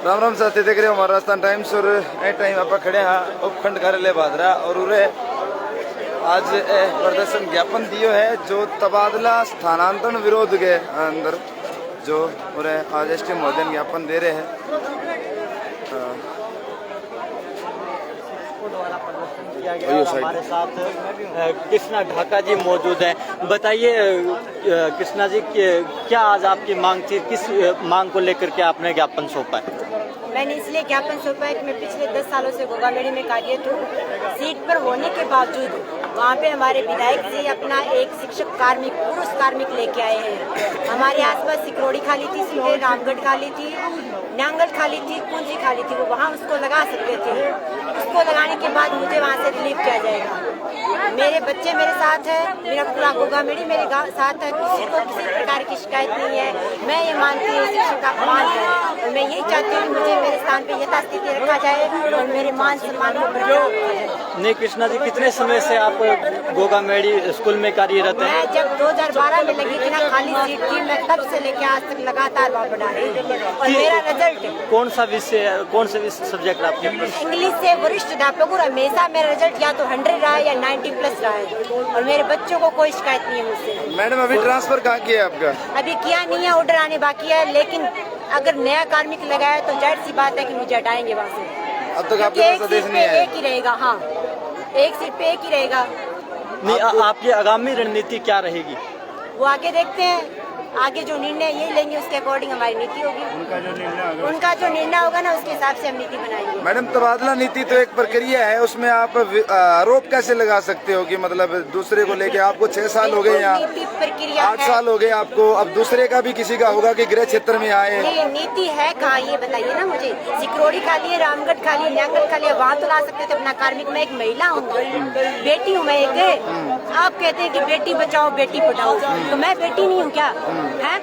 राम राम साथी, देख रहे हो हमारा राजस्थान टाइम्स। और ए टाइम आप खड़े हैं उपखंड कार्यालय भादरा और उरे आज प्रदर्शन ज्ञापन दियो है जो तबादला स्थानांतरण विरोध के अंदर जो उरे आज एसटी महोदय ज्ञापन दे रहे हैं। हमारे साथ कृष्णा ढाका जी मौजूद हैं। बताइए कृष्णा जी, क्या आज आपकी मांग थी, किस मांग को लेकर के आपने ज्ञापन सौंपा है? मैंने इसलिए ज्ञापन सौंपा है कि मैं पिछले 10 सालों से गोगामेड़ी में कार्यरत हूँ। सीट पर होने के बावजूद वहाँ पे हमारे विधायक जी अपना एक शिक्षक कार्मिक, पुरुष कार्मिक लेके आए हैं। हमारे आसपास सिकरोड़ी खाली थी, सीधे रामगढ़ खाली थी, नांगल खाली थी, कुंजी खाली थी, वो वहाँ उसको लगा सकते थे। उसको लगाने के बाद मुझे वहाँ से रिलीव किया जाएगा। मेरे बच्चे मेरे साथ है, मेरा पूरा गोगामेड़ी मेरे साथ है, किसी को किसी प्रकार की शिकायत नहीं है। मैं ये मानती हूँ शिक्षक का अपमान है और मैं यही चाहती हूँ मुझे मेरे स्थान पे यथास्थिति रखा जाए और मेरे मान सम्मान को बरकरार रखा जाए। नहीं कृष्णा जी, कितने समय से आप गोगामेड़ी स्कूल में कार्यरत हैं? मैं जब 2012 में लगी थी ना, खाली सीट थी, मैं तब से लेके आज तक लगातार वहाँ पढ़ा रही हूँ। और मेरा रिजल्ट कौन सा विषय, कौन से सब्जेक्ट आपके? इंग्लिश से वरिष्ठ अध्यापक हूँ। हमेशा मेरा रिजल्ट या तो 100 रहा है या 90+ रहा है और मेरे बच्चों को कोई शिकायत नहीं है मुझसे। मैडम अभी ट्रांसफर कहाँ किया है आपका? अभी किया नहीं है, ऑर्डर आने बाकी है, लेकिन अगर नया कार्मिक लगाया तो जाहिर सी बात है कि मुझे हटाएंगे वहाँ से। अब तक आपके पास आदेश नहीं है? एक ही रहेगा। हाँ, एक सीट पे एक ही रहेगा। नहीं, आपकी आगामी रणनीति क्या रहेगी? वो आगे देखते हैं, आगे जो निर्णय ये लेंगे उसके अकॉर्डिंग हमारी नीति होगी। उनका जो निर्णय होगा ना, उसके हिसाब से हम नीति बनाएंगे। मैडम तबादला नीति तो एक प्रक्रिया है, उसमें आप आरोप कैसे लगा सकते हो कि मतलब दूसरे को लेके आपको 6 साल हो गए या 8 साल हो गए आपको, अब दूसरे का भी किसी का होगा कि गृह क्षेत्र में आए? ये नीति है कहाँ, ये बताइए ना मुझे। सिकरोड़ी खाली है, रामगढ़ खाली है, न्यांगल खाली है, वहाँ तो ला सकते थे अपना कार्मिक। मैं एक महिला हूँ, बेटी हूँ मैं एक। आप कहते हैं कि बेटी बचाओ बेटी पढ़ाओ, तो मैं बेटी नहीं हूँ क्या? है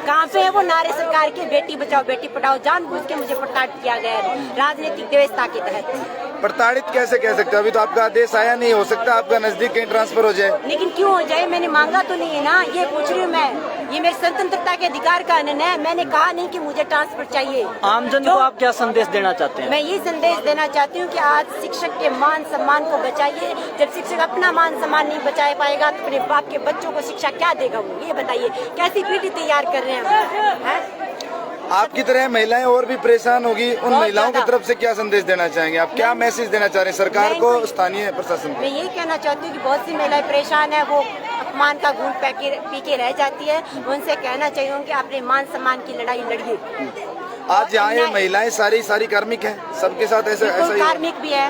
कहाँ पे है वो नारे सरकार की, बेटी बचाओ बेटी पढ़ाओ? जानबूझ के मुझे प्रताड़ित किया गया है राजनीतिक व्यवस्था के तहत। प्रताड़ित कैसे कह सकते हो? अभी तो आपका आदेश आया नहीं, हो सकता आपका नजदीक कहीं ट्रांसफर हो जाए। लेकिन क्यों हो जाए? मैंने मांगा तो नहीं है ना, ये पूछ रही हूँ मैं। ये मेरी स्वतंत्रता के अधिकार का हनन है। मैंने कहा नहीं कि मुझे ट्रांसफर चाहिए। आमजन को आप क्या संदेश देना चाहते हैं? मैं ये संदेश देना चाहती हूँ कि आज शिक्षक के मान सम्मान को बचाइए। जब शिक्षक अपना मान सम्मान नहीं बचा पाएगा तो अपने बाप के बच्चों को शिक्षा क्या देगा वो? ये बताइए, कैसी पीढ़ी तैयार कर रहे हैं? आपकी तरह महिलाएं और भी परेशान होगी, उन महिलाओं की तरफ से क्या संदेश देना चाहेंगे आप? क्या मैसेज देना चाह रहे हैं सरकार को, स्थानीय प्रशासन को? मैं यही कहना चाहती हूँ कि बहुत सी महिलाएं परेशान है, वो अपमान का घूंट पी के रह जाती है। उनसे कहना चाहिए कि अपने मान सम्मान की लड़ाई लड़िए। आज यहाँ ये महिलाएं सारी कार्मिक हैं, सबके साथ ऐसा कार्मिक भी है,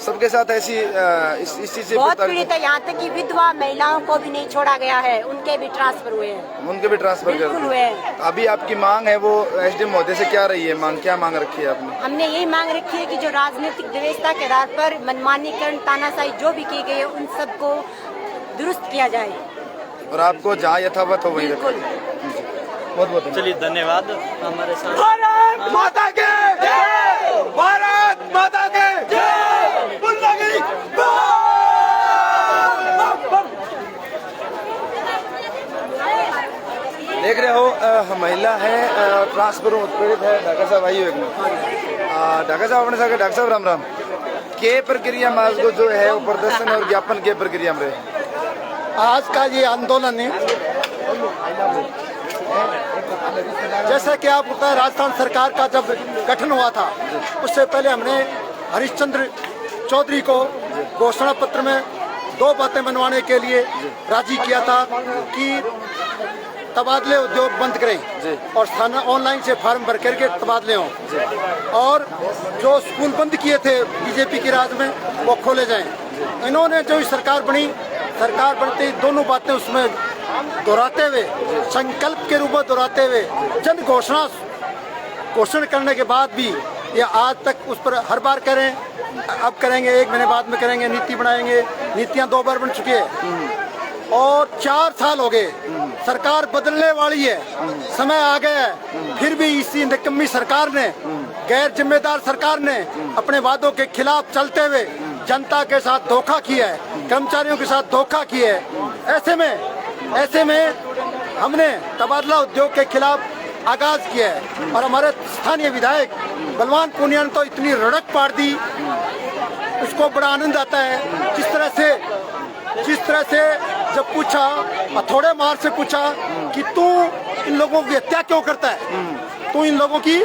सबके साथ ऐसी इस चीज से बहुत पीड़ित है। यहाँ तक कि विधवा महिलाओं को भी नहीं छोड़ा गया है, उनके भी ट्रांसफर हुए हैं। उनके भी ट्रांसफर हुए हैं। अभी आपकी मांग है वो एसडीएम महोदय से क्या रही है? मांग क्या मांग रखी है आपने? हमने यही मांग रखी है कि जो राजनीतिक व्यवस्था के आधार पर मनमानीकरण, तानाशाही जो भी की गई है, उन सबको दुरुस्त किया जाए और आपको जहाँ यथावत हो वही रखें। बहुत बहुत चलिए धन्यवाद। हमारे साथ भारत माता के जय, भारत माता के जय। देख रहे हो महिला है, ट्रांसफर उत्पीड़ित है। डॉक्टर साहब आइए एक मिनट। डॉक्टर साहब अपने साथ डॉक्टर साहब राम राम। के प्रक्रिया में आज को जो है वो प्रदर्शन और ज्ञापन के प्रक्रिया में आज का ये आंदोलन है, जैसा कि आपको पता है राजस्थान सरकार का जब गठन हुआ था उससे पहले हमने हरिश्चंद्र चौधरी को घोषणा पत्र में 2 बातें मनवाने के लिए राजी किया था कि तबादले उद्योग बंद करें और ऑनलाइन से फार्म भर करके तबादले हों और जो स्कूल बंद किए थे बीजेपी के राज में वो खोले जाएं। इन्होंने जो सरकार बनते ही दोनों बातें उसमें दोहराते हुए, संकल्प के रूप में दोहराते हुए, जन घोषणा करने के बाद भी ये आज तक उस पर हर बार करें, अब करेंगे, 1 महीने बाद में करेंगे, नीति बनाएंगे। नीतियां 2 बार बन चुकी है और 4 साल हो गए। सरकार बदलने वाली है, समय आ गया है, फिर भी इसी निकम्मी सरकार ने, गैर जिम्मेदार सरकार ने अपने वादों के खिलाफ चलते हुए जनता के साथ धोखा किया है, कर्मचारियों के साथ धोखा किया है। ऐसे में हमने तबादला उद्योग के खिलाफ आगाज किया है। और हमारे स्थानीय विधायक बलवान पूनिया ने तो इतनी रड़क पाड़ दी, उसको बड़ा आनंद आता है। जिस तरह से जब पूछा, थोड़े मार से पूछा कि तू इन लोगों की हत्या क्यों करता है, तू इन लोगों की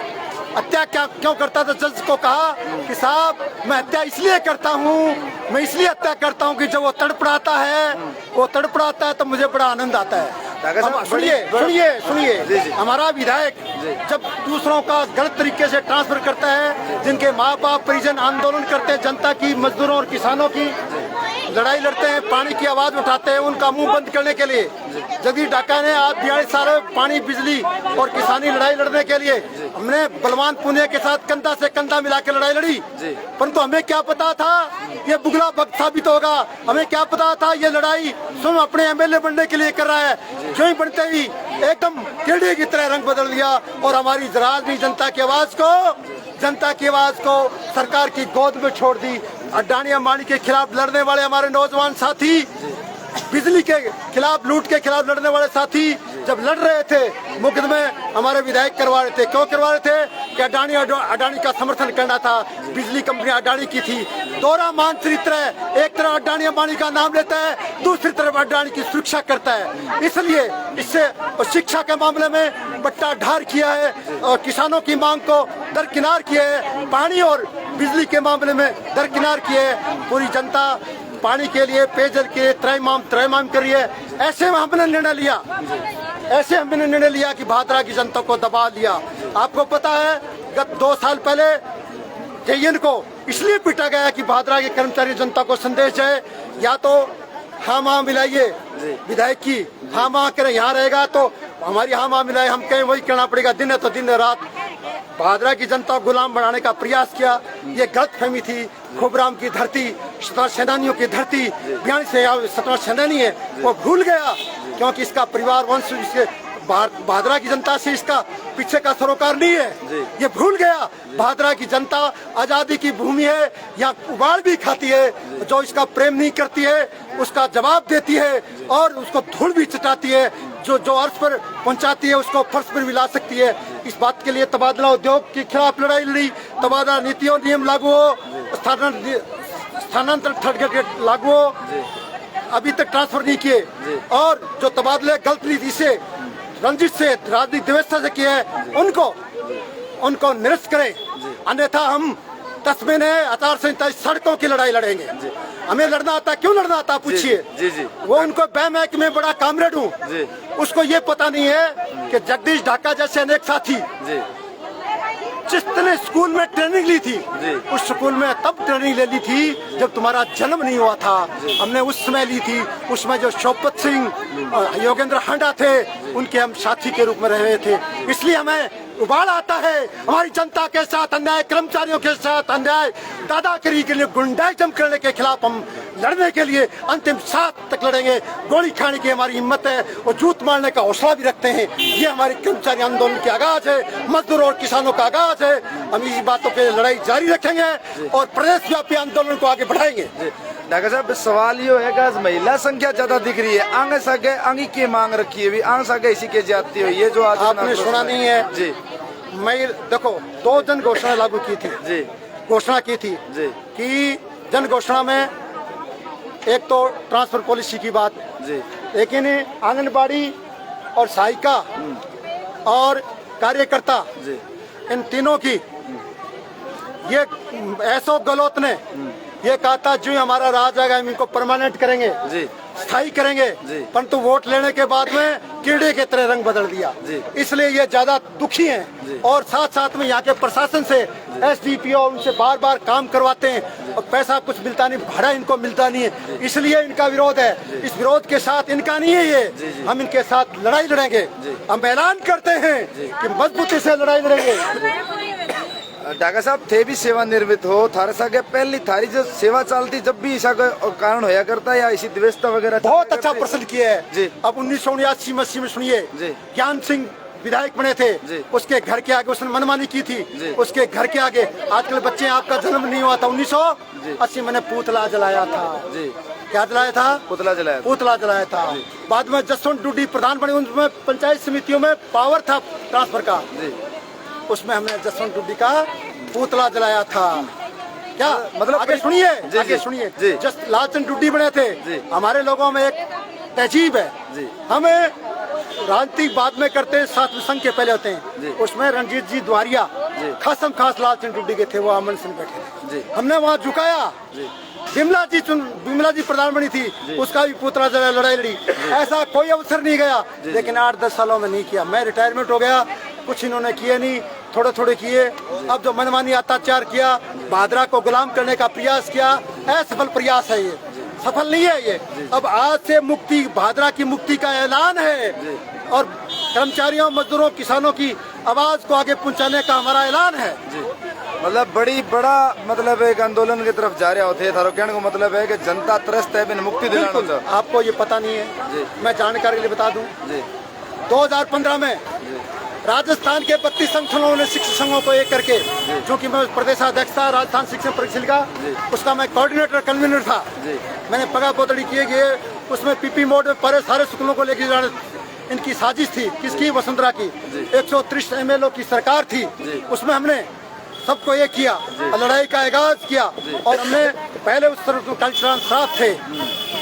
हत्या क्यों करता, तो जज को कहा कि साहब मैं हत्या इसलिए करता हूँ, मैं इसलिए हत्या करता हूँ कि जब वो तड़पड़ाता है तो मुझे बड़ा आनंद आता है। सुनिए, हमारा विधायक जब दूसरों का गलत तरीके से ट्रांसफर करता है, जिनके माँ बाप परिजन आंदोलन करते हैं, जनता की, मजदूरों और किसानों की लड़ाई लड़ते हैं, पानी की आवाज उठाते हैं, उनका मुंह बंद करने के लिए जगदीश ढाका ने आज 42 साल पानी, बिजली और किसानी लड़ाई लड़ने के लिए हमने बलवान पूनिया के साथ कंधा से कंधा मिला के लड़ाई लड़ी। परंतु हमें क्या पता था ये बुगला वक्त साबित होगा, हमें क्या पता था ये लड़ाई स्वयं अपने एमएलए बनने के लिए कर रहा है। जो ही बनते ही एकदम टेढ़े की तरह रंग बदल दिया और हमारी राजनीतिक जनता की आवाज को सरकार की गोद में छोड़ दी। अडानी अंबानी के खिलाफ लड़ने वाले हमारे नौजवान साथी, बिजली के खिलाफ, लूट के खिलाफ लड़ने वाले साथी जब लड़ रहे थे, मुकदमे हमारे विधायक करवा रहे थे। क्यों करवा रहे थे कि अडानी का समर्थन करना था, बिजली कंपनी अडानी की थी। दोहरा मान चरित्र है, एक तरफ अडानी अंबानी का नाम लेता है, दूसरी तरफ अडानी की सुरक्षा करता है। इसलिए इससे शिक्षा के मामले में बट्टा ढार किया है और किसानों की मांग को दरकिनार किया है, पानी और बिजली के मामले में दरकिनार किए है। पूरी जनता पानी के लिए, पेयजल के लिए त्रैमाम कर रही है। ऐसे में हमने निर्णय लिया कि भादरा की जनता को दबा लिया। आपको पता है गत 2 साल पहले जेएन को इसलिए पीटा गया कि भादरा के कर्मचारी जनता को संदेश है, या तो हाँ मिलाइए विधायक की, हाँ करें, यहाँ रहेगा तो हमारी हाँ मिलाए, हम कहें वही करना पड़ेगा। दिन है तो दिन रात भादरा की जनता को गुलाम बनाने का प्रयास किया। ये गलतफहमी थी। खुबराम की धरती, स्वतंत्रता सेनानियों की धरती, 42 स्वतंत्रता सेनानी है, वो भूल गया क्योंकि इसका परिवार वंश, इसके भादरा की जनता से इसका पीछे का सरोकार नहीं है। ये भूल गया भादरा की जनता आजादी की भूमि है, यहाँ उबाड़ भी खाती है। जो इसका प्रेम नहीं करती है उसका जवाब देती है और उसको धूल भी चटाती है। जो अर्थ पर पहुंचाती है उसको फर्श पर भी ला सकती है। इस बात के लिए तबादला उद्योग के खिलाफ लड़ाई लड़ी, तबादला नीतियों नियम लागू हो, स्थानांतरण सर्टिफिकेट लागू हो, अभी तक ट्रांसफर नहीं किए, और जो तबादले गलत नीति से, रंजिश से, राजनीतिक व्यवस्था से किए हैं उनको निरस्त करें, अन्यथा हम 10 महीने आचार संहिता सड़कों की लड़ाई लड़ेंगे। हमें लड़ना आता, क्यों लड़ना आता पूछिए। वो उनको बैमैक में बड़ा कामरेड हूँ, उसको ये पता नहीं है कि जगदीश ढाका जैसे अनेक साथी जिसने स्कूल में ट्रेनिंग ली थी, उस स्कूल में तब ट्रेनिंग ले ली थी जब तुम्हारा जन्म नहीं हुआ था। हमने उस समय ली थी। उसमें जो शौकत सिंह, योगेंद्र हांडा थे, उनके हम साथी के रूप में रहे थे। इसलिए हमें उबाल आता है हमारी जनता के साथ अन्याय, कर्मचारियों के साथ अन्याय, दादागिरी के लिए, गुंडाइज्म करने के खिलाफ हम लड़ने के लिए अंतिम सांस तक लड़ेंगे। गोली खाने की हमारी हिम्मत है और जूत मारने का हौसला भी रखते हैं। ये हमारी कर्मचारी आंदोलन की आगाज है, मजदूरों और किसानों का आगाज है। हम इसी बातों पे लड़ाई जारी रखेंगे और प्रदेश व्यापी आंदोलन को आगे बढ़ाएंगे। डॉक्टर साहब, सवाल ये है कि आज महिला संख्या ज्यादा दिख रही है, आगे सगे आगे की मांग रखी है, आगे सगे इसी के जाती हुई है, जो आज आपने सुना नहीं है जी। मैं देखो 2 जन घोषणा लागू की थी जी, घोषणा की थी जी, कि जन घोषणा में एक तो ट्रांसफर पॉलिसी की बात जी, लेकिन आंगनबाड़ी और सहायिका और कार्यकर्ता जी, इन तीनों की ये ऐसो गलोत ने ये कहा था जो हमारा राज आएगा हम इनको परमानेंट करेंगे, जी, स्थायी करेंगे, जी। परंतु वोट लेने के बाद में कीड़े के तरह रंग बदल दिया। जी। इसलिए ये ज्यादा दुखी हैं और साथ साथ में यहाँ के प्रशासन से एसडीपीओ उनसे बार बार काम करवाते हैं और पैसा कुछ मिलता नहीं, भाड़ा इनको मिलता नहीं है, इसलिए इनका विरोध है। इस विरोध के साथ इनका नहीं है ये, हम इनके साथ लड़ाई लड़ेंगे। हम ऐलान करते हैं कि मजबूती से लड़ाई लड़ेंगे। डॉक्टर साहब थे भी सेवानिवृत्त हो, थारे सागे पहली थारी जो सेवा चलती जब भी ऐसा कारण होया करता है या इसी व्यवस्था वगैरह? बहुत अच्छा प्रश्न किया है जी। अब 1979 में सुनिए, जी। ज्ञान सिंह विधायक बने थे, उसके घर के आगे उसने मनमानी की थी, उसके घर के आगे आजकल बच्चे आपका जन्म नहीं हुआ था 1980 मैंने पुतला जलाया था। क्या जलाया था? पुतला जलाया था। पुतला जलाया था। बाद में जसवंत डूडी प्रधान बने, उनमें पंचायत समितियों में पावर था ट्रांसफर का, जी। उसमें हमने जसवंत डूडी का पुतला जलाया था। क्या मतलब आगे सुनिए, जी, आगे जी, सुनिए। जी। जस्ट लालचंद डूडी बने थे, जी। हमारे लोगों में एक तहजीब है, जी। हमें राजनीतिक बाद में करते, सातवें संघ के पहले होते जी। हैं। उसमें रणजीत जी द्वारिया जी। खासम खास लालचंद डूडी के थे, वो अमन सिंह बैठे थे। जी। हमने वहाँ झुकाया। जी। बिमला जी प्रधान बनी थी, उसका भी पुतला जला, लड़ाई लड़ी। ऐसा कोई अवसर नहीं गया, लेकिन 8-10 सालों में नहीं किया। मैं रिटायरमेंट हो गया, कुछ इन्होंने किए नहीं, थोड़े थोड़े किए। अब जो मनमानी अत्याचार किया, भादरा को गुलाम करने का प्रयास किया, असफल प्रयास है ये, सफल नहीं है ये। अब आज से मुक्ति, भादरा की मुक्ति का ऐलान है और कर्मचारियों, मजदूरों, किसानों की आवाज को आगे पहुंचाने का हमारा ऐलान है। मतलब बड़ा मतलब एक आंदोलन की तरफ जा रहे होते थारो कहने को मतलब है कि जनता त्रस्त है, बिन मुक्ति दिलाना बिल्कुल, आपको ये पता नहीं है, मैं जानकारी के लिए बता दूं। 2015 में राजस्थान के 32 संगठनों ने शिक्षक संघों को एक करके, जो कि मैं प्रदेशाध्यक्ष था राजस्थान शिक्षण परिषद का, उसका मैं कोऑर्डिनेटर कन्वीनर था। मैंने पगा पोतड़ी किए गए, उसमें पीपी मोड में परे सारे स्कूलों को लेके जाने इनकी साजिश थी। किसकी? वसुंधरा की। 130 MLO की सरकार थी, उसमें हमने सबको एक किया, लड़ाई का आगाज किया। और हमने पहले उस कल्चरल श्राप थे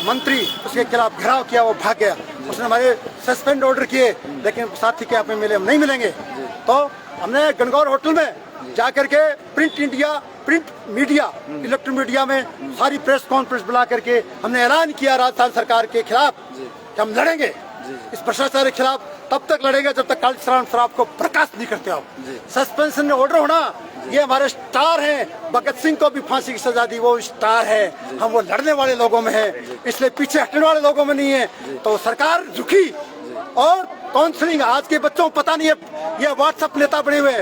मंत्री, उसके खिलाफ घेराव किया, वो भाग गया। उसने हमारे सस्पेंड ऑर्डर किए, लेकिन साथी के आप में मिले, हम नहीं मिलेंगे। तो हमने गणगौर होटल में जाकर के प्रिंट मीडिया, इलेक्ट्रॉनिक मीडिया में सारी प्रेस कॉन्फ्रेंस बुला करके हमने ऐलान किया राजस्थान सरकार के खिलाफ कि हम लड़ेंगे इस भ्रष्टाचार के खिलाफ। तब तक लड़ेंगे जब तक कल्चरल श्राप को प्रकाश नहीं करते आप। सस्पेंशन ऑर्डर होना, ये हमारे स्टार हैं। भगत सिंह को भी फांसी की सजा दी, वो स्टार है। हम वो लड़ने वाले लोगों में है, इसलिए पीछे हटने वाले लोगों में नहीं है। तो सरकार झुकी। और काउंसलिंग, आज के बच्चों को पता नहीं है, ये व्हाट्सएप नेता बने हुए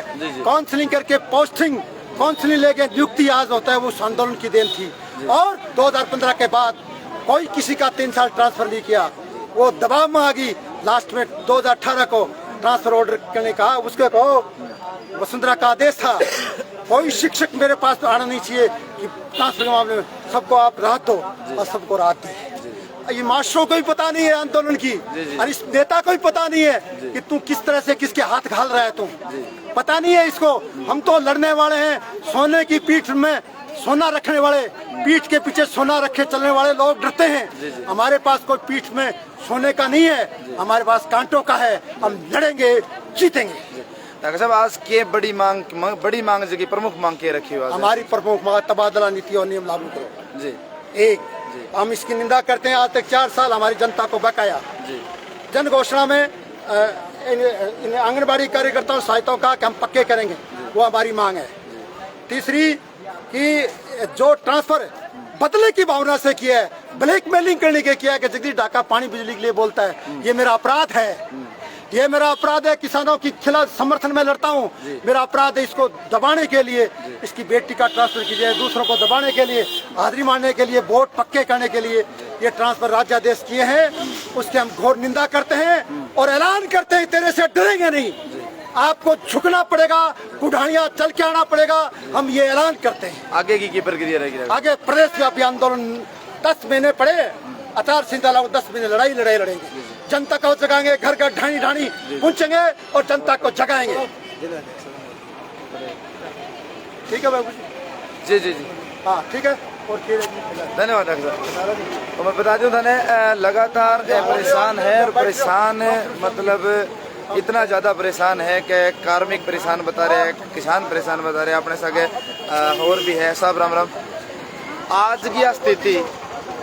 काउंसलिंग करके पोस्टिंग, काउंसलिंग लेके नियुक्ति आज होता है, वो उस आंदोलन की देन थी। और 2015 के बाद कोई किसी का 3 साल ट्रांसफर नहीं किया, वो दबाव में आ गई। लास्ट में 2018 को ट्रांसफर ऑर्डर करने का, उसके को वसुंधरा का आदेश था। कोई शिक्षक मेरे पास तो आना नहीं चाहिए कि ट्रांसफर के मामले में सबको आप राहत दो, और सबको राहत दी। ये मास्टरों को भी पता नहीं है आंदोलन की, और इस नेता को भी पता नहीं है कि तू किस तरह से किसके हाथ घाल रहा है, तुम पता नहीं है इसको। हम तो लड़ने वाले हैं, सोने की पीठ में सोना रखने वाले, पीठ के पीछे सोना रखे चलने वाले लोग डरते हैं। हमारे पास कोई पीठ में सोने का नहीं है, हमारे पास कांटों का है। हम लड़ेंगे, जीतेंगे। डॉक्टर साहब, आज के बड़ी मांग जो की प्रमुख मांग के रखी हुई है? हमारी प्रमुख मांग तबादला नीति और नियम लागू करो। जी। एक, हम इसकी निंदा करते हैं। आज तक 4 साल हमारी जनता को बकाया। जन घोषणा में इन आंगनबाड़ी कार्यकर्ताओं सहायताओं का कि हम पक्के करेंगे, वो हमारी मांग है। तीसरी कि जो ट्रांसफर बदले की भावना से किया है, ब्लैकमेलिंग करने के किया है कि जगदीश ढाका पानी बिजली के लिए बोलता है, ये मेरा अपराध है। ये मेरा अपराध है, किसानों की खिलाफ समर्थन में लड़ता हूँ, मेरा अपराध है। इसको दबाने के लिए, इसकी बेटी का ट्रांसफर कीजिए, दूसरों को दबाने के लिए, हाजिरी मारने के लिए, वोट पक्के करने के लिए ये ट्रांसफर राज्यादेश किए हैं। उसके हम घोर निंदा करते हैं और ऐलान करते हैं, तेरे से डरेंगे नहीं, आपको झुकना पड़ेगा, कुढ़ानियां चल के आना पड़ेगा। हम ये ऐलान करते हैं। आगे की प्रक्रिया रहेगी? आगे प्रदेश व्यापी आंदोलन 10 महीने पड़े, आचार संहिता लागू, 10 महीने लड़ाई लड़ेंगे। जनता को जगाएंगे, घर घर ढाणी ढाणी पूछेंगे और जनता को जगाएंगे। ठीक है बाबू जी? जी जी, हाँ ठीक है। और धन्यवाद डॉक्टर साहब। तो मैं बता दूं, लगातार परेशान है, और परेशान मतलब इतना ज़्यादा परेशान है कि कार्मिक परेशान बता रहे हैं, किसान परेशान बता रहे हैं, अपने सगे और भी है। साहब राम राम। आज की स्थिति,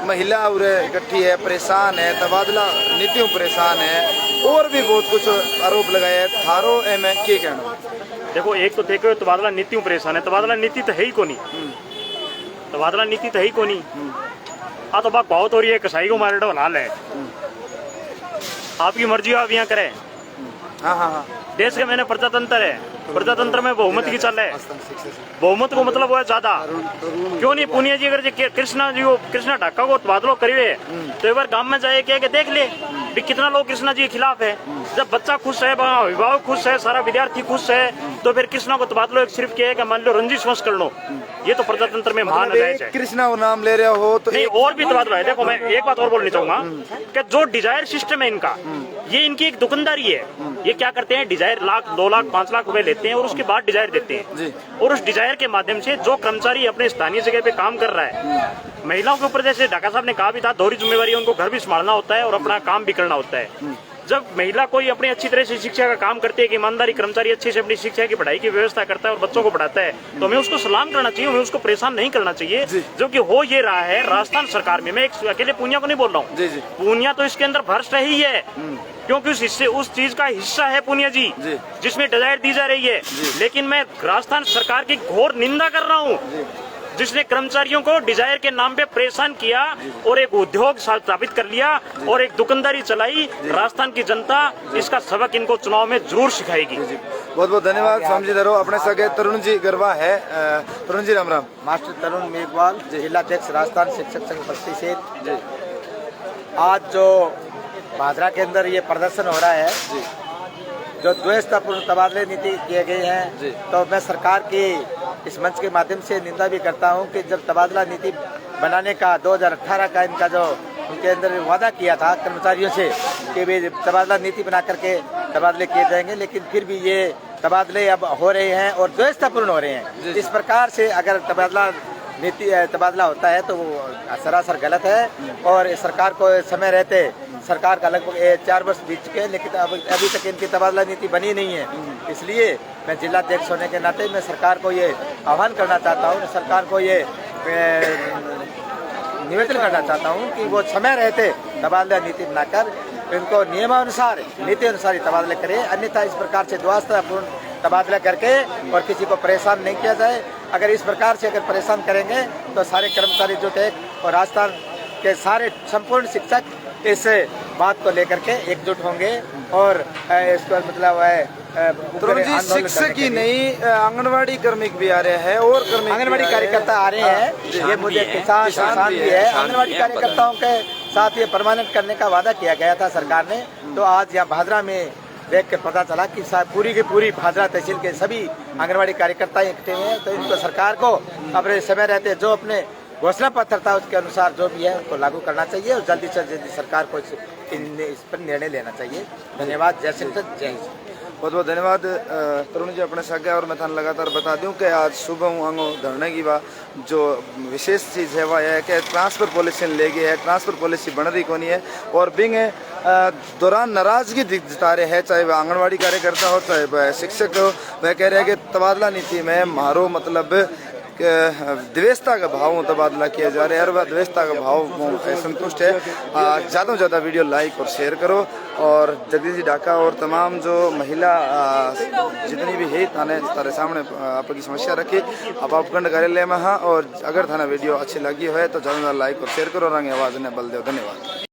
महिला और इकट्ठी है, परेशान है, तबादला नीतियों परेशान है, और भी बहुत कुछ आरोप लगाए हैं। थारो में क्या कहना? देखो, एक तो देखो तबादला नीतियों परेशान है, तबादला नीति तो है ही कोनी, तबादला नीति तो है ही कोनी। आ तो बात बहुत हो रही है, कसाई को मारे बना ले, आपकी मर्जी आप यहाँ करें। हाँ हाँ हाँ, देश के मैंने प्रजातंत्र है, प्रजातंत्र में बहुमत की चल है, बहुमत को मतलब वो है ज्यादा। क्यों नहीं पुनिया जी अगर कृष्णा ढाका को तबादलो करिए तो एक बार गांव में जाए क्या देख ले भी कितना लोग कृष्णा जी के खिलाफ है। जब बच्चा खुश है, अभिभावक खुश है, सारा विद्यार्थी खुश है, तो फिर कृष्णा को तबादलो एक सिर्फ क्या है कि मान लो रंजिश वंश कर लो, ये तो प्रजातंत्र में महान अध्याय है। कृष्णा को नाम ले रहे हो तो नहीं और भी तबादला है। देखो मैं एक बात और बोलनी चाहूंगा कि जो डिजायर सिस्टम है इनका, ये इनकी एक दुकानदारी है। ये क्या करते हैं, डिजायर 1 लाख 2 लाख 5 लाख रुपए लेते हैं और उसके बाद डिजायर देते हैं, और उस डिजायर के माध्यम से जो कर्मचारी अपने स्थानीय जगह पे काम कर रहा है, महिलाओं के ऊपर जैसे ढाका साहब ने कहा भी था दोहरी जिम्मेवारी, उनको घर भी संभालना होता है और अपना काम भी करना होता है। जब महिला कोई अपनी अच्छी तरह से शिक्षा का काम करती है कि ईमानदारी कर्मचारी अच्छे से अपनी शिक्षा की पढ़ाई की व्यवस्था करता है और बच्चों को पढ़ाता है, तो हमें उसको सलाम करना चाहिए, हमें उसको परेशान नहीं करना चाहिए। जो कि हो ये रहा है राजस्थान सरकार में। मैं एक अकेले पूनिया को नहीं बोल रहा हूँ, पूनिया तो इसके अंदर भ्रष्ट ही है, क्योंकि उस चीज का हिस्सा है पूनिया जी जिसमें डिजायर दी जा रही है। लेकिन मैं राजस्थान सरकार की घोर निंदा कर रहा हूँ जिसने कर्मचारियों को डिजायर के नाम पे परेशान किया और एक उद्योग स्थापित कर लिया और एक दुकानदारी चलाई। राजस्थान की जनता इसका सबक इनको चुनाव में जरूर सिखाएगी। बहुत बहुत धन्यवाद स्वामी जी। धरो अपने सगे तरुण जी गरबा है। तरुण जी राम राम। मास्टर तरुण मेघवाल, जिलाध्यक्ष राजस्थान शिक्षक संघ बस्ती से। आज जो भादरा के अंदर ये प्रदर्शन हो रहा है, जो द्वेषतापूर्ण तबादले नीति किए गए हैं, तो मैं सरकार की इस मंच के माध्यम से निंदा भी करता हूं कि जब तबादला नीति बनाने का 2018 का इनका जो उनके अंदर वादा किया था कर्मचारियों से कि वे तबादला नीति बना करके तबादले किए जाएंगे, लेकिन फिर भी ये तबादले अब हो रहे हैं और द्वेषतापूर्ण हो रहे हैं। इस प्रकार से अगर तबादला होता है तो वो सरासर गलत है और सरकार को समय रहते, सरकार का लगभग 4 वर्ष बीत चुके हैं, लेकिन अभी तक इनकी तबादला नीति बनी नहीं है। इसलिए मैं जिलाध्यक्ष होने के नाते मैं सरकार को ये आह्वान करना चाहता हूँ, सरकार को ये निवेदन करना चाहता हूँ कि वो समय रहते तबादला नीति बनाकर इनको नियमानुसार नीति अनुसार ही तबादले करें, अन्यथा इस प्रकार से द्वेषतापूर्ण तबादला करके और किसी को परेशान नहीं किया जाए। अगर इस प्रकार से अगर परेशान करेंगे तो सारे कर्मचारी जो थे और राजस्थान के सारे संपूर्ण शिक्षक इस बात को लेकर के एकजुट होंगे और इसको मतलब है शिक्षक ही नहीं, आंगनवाड़ी कर्मिक भी आ रहे हैं और आंगनवाड़ी कार्यकर्ता आ रहे हैं। ये मुझे किसान भी है। आंगनवाड़ी कार्यकर्ताओं के साथ ये परमानेंट करने का वादा किया गया था सरकार ने, तो आज यहाँ भादरा में देख कर पता चला कि पूरी की पूरी भादरा तहसील के सभी आंगनवाड़ी कार्यकर्ता इकट्ठे हुए हैं। तो इनको सरकार को अपने समय रहते जो अपने घोषणा पत्र था उसके अनुसार जो भी है उनको लागू करना चाहिए और जल्दी से जल्दी सरकार को इस पर निर्णय लेना चाहिए। धन्यवाद। जय श्री कृष्ण, जय हिंद। बहुत बहुत धन्यवाद तरुण जी अपने सगे। और मैं थान लगातार बता दूं कि आज सुबह आंगो धरने की बात जो विशेष चीज़ है वह है कि ट्रांसफ़र पॉलिसी ले गई है, ट्रांसफ़र पॉलिसी बन रही कौन है और बिंग दौरान नाराजगी जता रहे हैं, चाहे वह आंगनवाड़ी कार्यकर्ता हो चाहे वह शिक्षक हो। वह कह रहे हैं कि तबादला नीति में मारो मतलब द्वेषता का भाव तबादला किया जा रहा है और वह द्वेषता का भाव संतुष्ट है। ज़्यादा से ज़्यादा वीडियो लाइक और शेयर करो और जगदीश जी ढाका और तमाम जो महिला जितनी भी है थाने तारे सामने आपकी समस्या रखी आप उपखंड कार्यालय में। हाँ, और अगर थाना वीडियो अच्छी लगी है तो ज़्यादा लाइक और शेयर करो, रंग आवाज़ ने बल दो। धन्यवाद।